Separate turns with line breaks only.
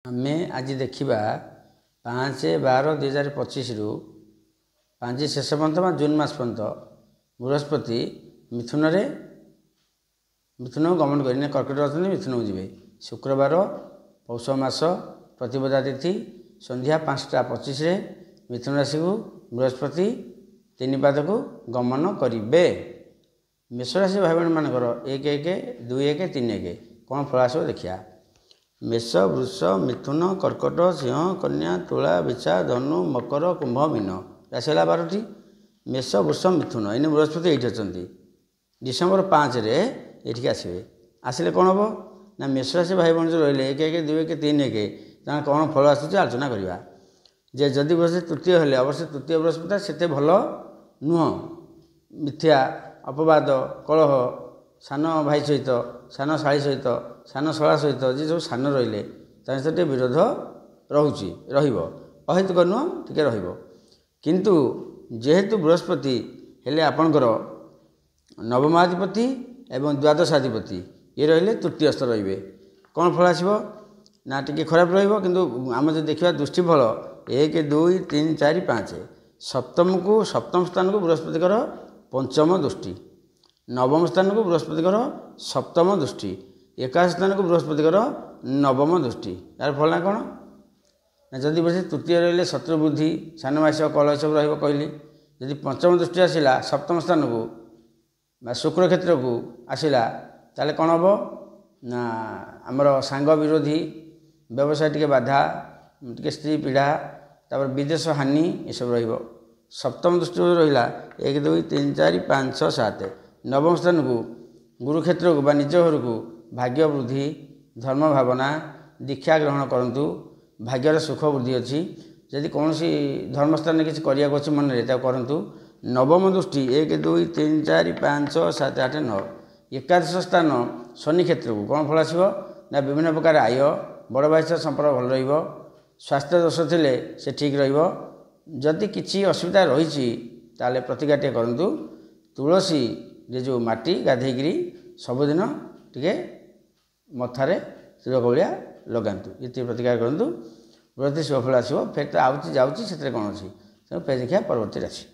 आमे आज देखा 5/12/2025 रु 5 शेष पर्यंत जून मास पर्यंत बृहस्पति मिथुन गमन कर कर्कट अच्छा मिथुन को जी शुक्रवार पौष मास प्रतिपदा तिथि संध्या 5:25 मिथुन राशि को बृहस्पति 3 पाद को गमन करेंगे। मेष राशि भाई बहन मानकर 1-1, 2-1, 3-1 कौन फल आसो देखिया। मेष, वृष, मिथुन, कर्कट, सिंह, कन्या, तुला, बिछा, धनु, मकर, कुंभ, मीन राशि है 12टी। मेष, वृष, मिथुन इन बृहस्पति ये अच्छा डिसेम्बर 5 ये आसवे आसिले कौन हम ना मेष राशि भाई बहन जो रही 1-1, 2-1, 3-1 तेना कौन फल आसूँ आलोचना करवा। जे जदि बृहस्पति तृतीय हेले अवश्य तृतीय बृहस्पति से भल नुह। मिथ्या, अपवाद, कलह, सान भाई सहित, सान शाड़ी सहित, सान शला सहित जी सब सान रहिले सहित विरोध रोचे अहेतुक नुह टे किंतु जेहेतु बृहस्पति हेले आपणकर नवमाधिपति एवं द्वादशाधिपति ये रहिले तृतीय स्तर रे कौन फल आसो ना टी खराब रु आम जो देखा दृष्टिफल 1, 2, 3, 4, 5 सप्तम स्थान को बृहस्पतिकर पंचम दृष्टि, नवम स्थान को बृहस्पतिकर सप्तम दृष्टि, एकादश स्थान को बृहस्पतिकर नवम दृष्टि यार फल ना कौन ना जदि बस तृतीय रही शत्रु बुद्धि सानमास कलह सब रही जदि पंचम दृष्टि आसला सप्तम स्थान को शुक्र क्षेत्र को आसला ताले कौन हम ना आमर सांग विरोधी व्यवसाय टी बाधा टी स्त्री पीड़ा तापर विदेश हानि ये सब सप्तम दृष्टि रहा 1, 2, 3, 4, 5, 6, 7 नवम स्थान को गुरुक्षेत्र को निज घर को भाग्य वृद्धि धर्म भावना दीक्षा ग्रहण करूँ भाग्यर सुख वृद्धि अच्छी जदि कौन सी धर्मस्थान किसी करने मन में करूँ। नवम दृष्टि 1, 2, 3, 4, 5, 6, 7, 8, 9 एकादश स्थान शनि क्षेत्र को कौन फल आसो ना विभिन्न प्रकार आय बड़ भाई सह संपर्क भल रही स्वास्थ्य दोष थे से ठीक रदि किसी असुविधा रही ताले प्रतिकार करूँ। तुलसी रे जो माटी गाधेकरी सबुदिन टे मथारे तिलक भाया लगातु ये प्रतिकार करूँ बृहस्पति शुभफल आसो। फेर तो आउची जाऊँगी से कौन अच्छी तेनाली फेर देखा परवर्ती राशि।